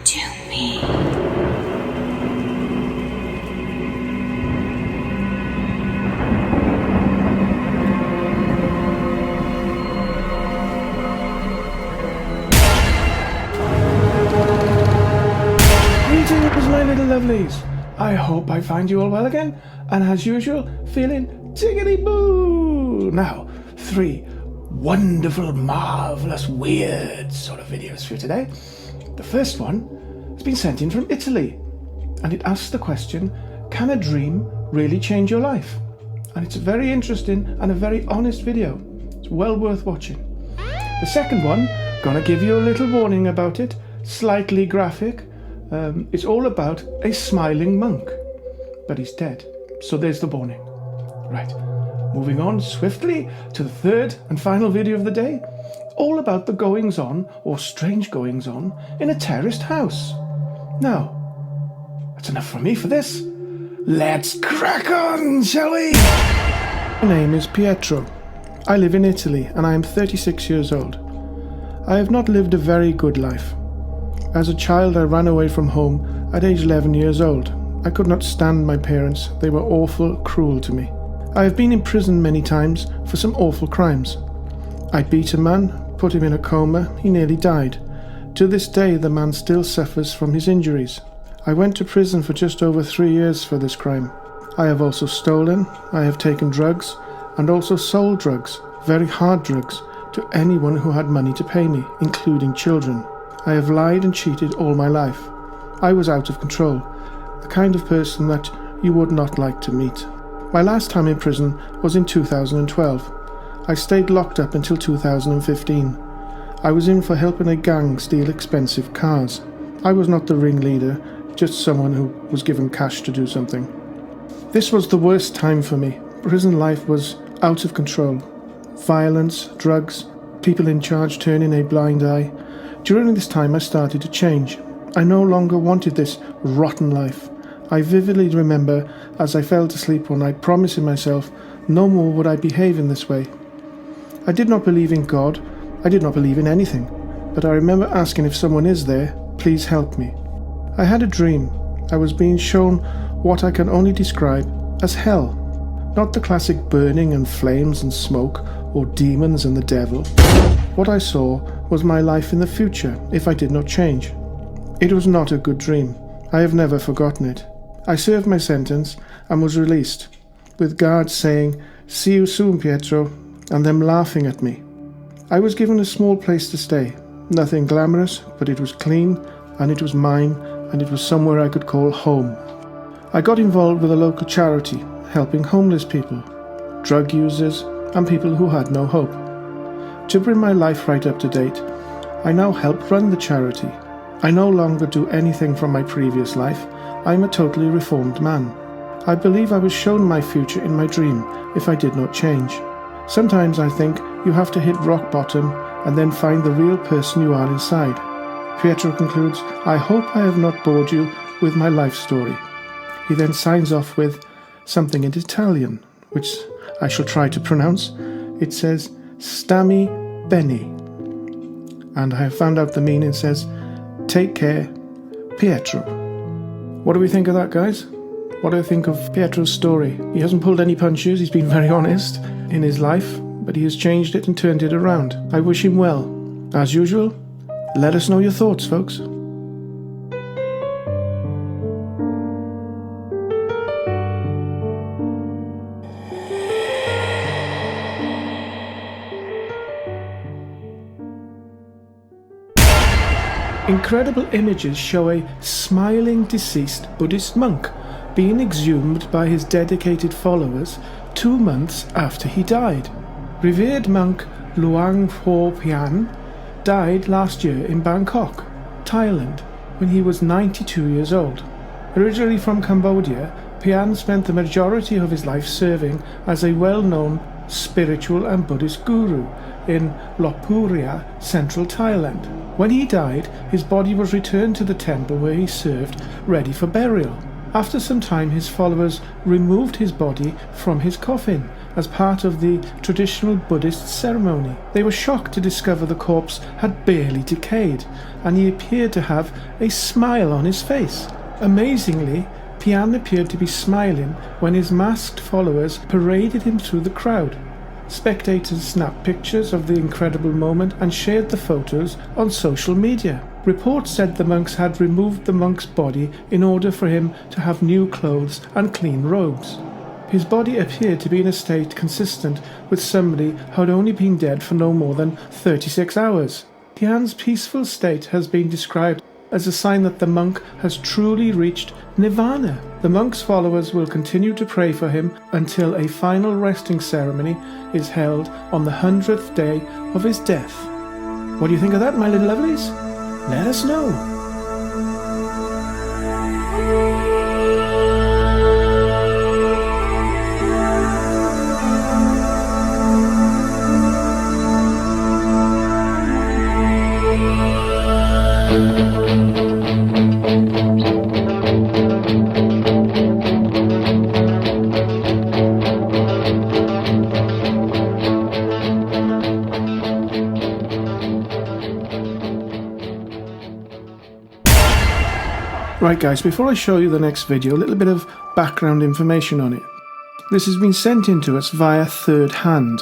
to me. Greetings, my little lovelies. I hope I find you all well again, and as usual, feeling tiggity-boo. Now, 3 wonderful, marvellous, weird sort of videos for you today. The first one has been sent in from Italy, and it asks the question, can a dream really change your life? And it's very interesting and a very honest video. It's well worth watching. The second one, gonna give you a little warning about it, slightly graphic. It's all about a smiling monk, but he's dead. So there's the warning. Right, moving on swiftly to the third and final video of the day, all about the goings-on or strange goings-on in a terraced house. Now, that's enough from me for this. Let's crack on, shall we? My name is Pietro. I live in Italy and I am 36 years old. I have not lived a very good life. As a child, I ran away from home at age 11 years old. I could not stand my parents. They were awful, cruel to me. I have been in prison many times for some awful crimes. I beat a man, put him in a coma. He nearly died. To this day, the man still suffers from his injuries. I went to prison for just over 3 years for this crime. I have also stolen, I have taken drugs, and also sold drugs, very hard drugs, to anyone who had money to pay me, including children. I have lied and cheated all my life. I was out of control, the kind of person that you would not like to meet. My last time in prison was in 2012. I stayed locked up until 2015. I was in for helping a gang steal expensive cars. I was not the ringleader, just someone who was given cash to do something. This was the worst time for me. Prison life was out of control. Violence, drugs, people in charge turning a blind eye. During this time I started to change. I no longer wanted this rotten life. I vividly remember as I fell to sleep one night promising myself no more would I behave in this way. I did not believe in God. I did not believe in anything. But I remember asking if someone is there, please help me. I had a dream. I was being shown what I can only describe as hell. Not the classic burning and flames and smoke or demons and the devil. What I saw was my life in the future if I did not change. It was not a good dream. I have never forgotten it. I served my sentence and was released, with guards saying, "See you soon, Pietro," and them laughing at me. I was given a small place to stay. Nothing glamorous, but it was clean, and it was mine, and it was somewhere I could call home. I got involved with a local charity, helping homeless people, drug users, and people who had no hope. To bring my life right up to date, I now help run the charity. I no longer do anything from my previous life. I am a totally reformed man. I believe I was shown my future in my dream if I did not change. Sometimes I think you have to hit rock bottom and then find the real person you are inside. Pietro concludes, "I hope I have not bored you with my life story." He then signs off with something in Italian, which I shall try to pronounce. It says, "Stammi bene." And I have found out the meaning. Says, "Take care, Pietro." What do we think of that, guys? What do I think of Pietro's story? He hasn't pulled any punches. He's been very honest in his life, but he has changed it and turned it around. I wish him well. As usual, let us know your thoughts, folks. Incredible images show a smiling deceased Buddhist monk being exhumed by his dedicated followers 2 months after he died. Revered monk Luang Pho Pian died last year in Bangkok, Thailand, when he was 92 years old. Originally from Cambodia, Pian spent the majority of his life serving as a well-known spiritual and Buddhist guru in Lopburi, central Thailand. When he died, his body was returned to the temple where he served, ready for burial. After some time, his followers removed his body from his coffin as part of the traditional Buddhist ceremony. They were shocked to discover the corpse had barely decayed, and he appeared to have a smile on his face. Amazingly, Pian appeared to be smiling when his masked followers paraded him through the crowd. Spectators snapped pictures of the incredible moment and shared the photos on social media. Reports said the monks had removed the monk's body in order for him to have new clothes and clean robes. His body appeared to be in a state consistent with somebody who had only been dead for no more than 36 hours. Pian's peaceful state has been described as a sign that the monk has truly reached nirvana. The monk's followers will continue to pray for him until a final resting ceremony is held on the 100th day of his death. What do you think of that, my little lovelies? Let us know. Right guys, before I show you the next video, a little bit of background information on it. This has been sent in to us via third hand.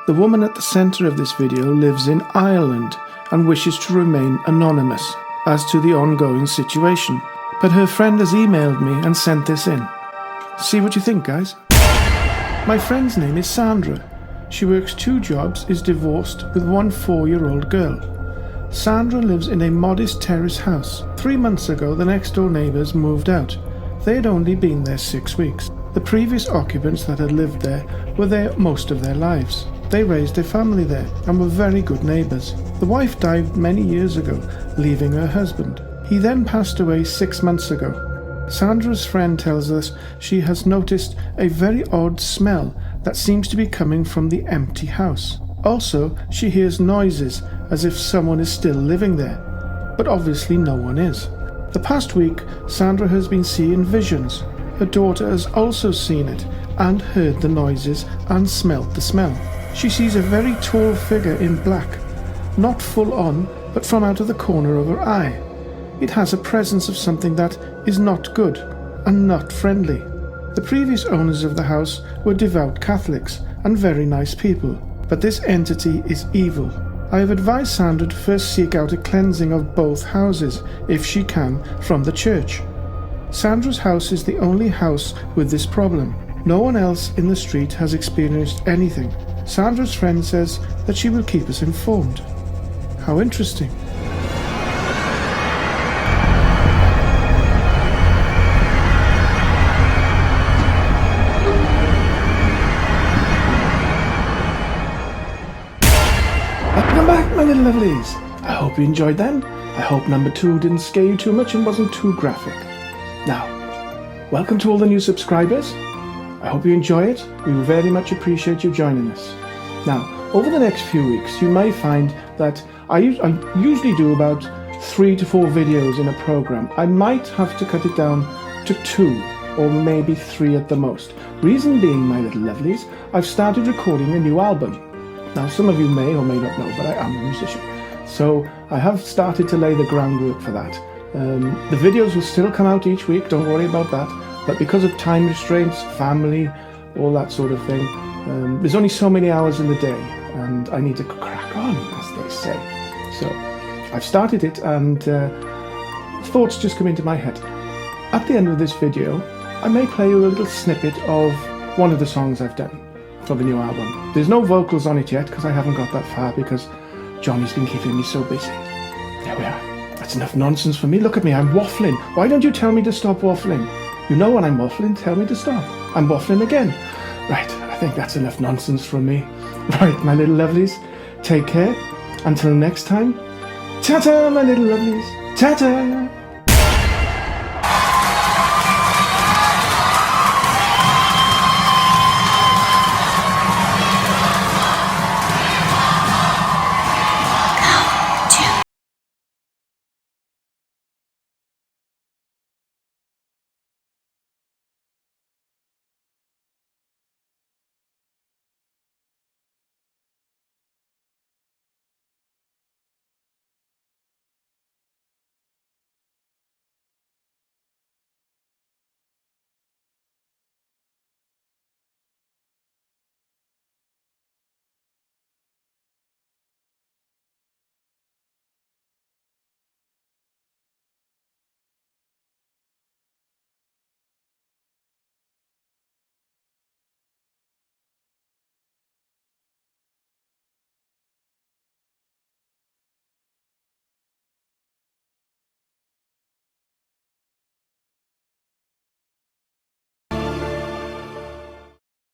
The woman at the centre of this video lives in Ireland and wishes to remain anonymous as to the ongoing situation. But her friend has emailed me and sent this in. See what you think, guys. My friend's name is Sandra. She works 2 jobs, is divorced with one 4-year-old girl. Sandra lives in a modest terrace house. 3 months ago, the next door neighbours moved out. They had only been there 6 weeks. The previous occupants that had lived there were there most of their lives. They raised a family there and were very good neighbours. The wife died many years ago, leaving her husband. He then passed away 6 months ago. Sandra's friend tells us she has noticed a very odd smell that seems to be coming from the empty house. Also, she hears noises as if someone is still living there, but obviously no one is. The past week, Sandra has been seeing visions. Her daughter has also seen it and heard the noises and smelt the smell. She sees a very tall figure in black, not full on, but from out of the corner of her eye. It has a presence of something that is not good and not friendly. The previous owners of the house were devout Catholics and very nice people, but this entity is evil. I have advised Sandra to first seek out a cleansing of both houses, if she can, from the church. Sandra's house is the only house with this problem. No one else in the street has experienced anything. Sandra's friend says that she will keep us informed. How interesting. Welcome back, my little lovelies. I hope you enjoyed them. I hope number 2 didn't scare you too much and wasn't too graphic. Now, welcome to all the new subscribers. I hope you enjoy it. We very much appreciate you joining us. Now, over the next few weeks, you may find that I usually do about 3 to 4 videos in a program. I might have to cut it down to 2 or maybe 3 at the most. Reason being, my little lovelies, I've started recording a new album. Now, some of you may or may not know, but I am a musician. So I have started to lay the groundwork for that. The videos will still come out each week, don't worry about that. But because of time restraints, family, all that sort of thing, there's only so many hours in the day, and I need to crack on, as they say. So I've started it, and thoughts just come into my head. At the end of this video, I may play you a little snippet of one of the songs I've done for the new album. There's no vocals on it yet because I haven't got that far because Johnny's been keeping me so busy. There we are. That's enough nonsense for me. Look at me, I'm waffling. Why don't you tell me to stop waffling? You know when I'm waffling, tell me to stop. I'm waffling again. Right, I think that's enough nonsense from me. Right, my little lovelies, take care. Until next time, ta-ta, my little lovelies. Ta-ta!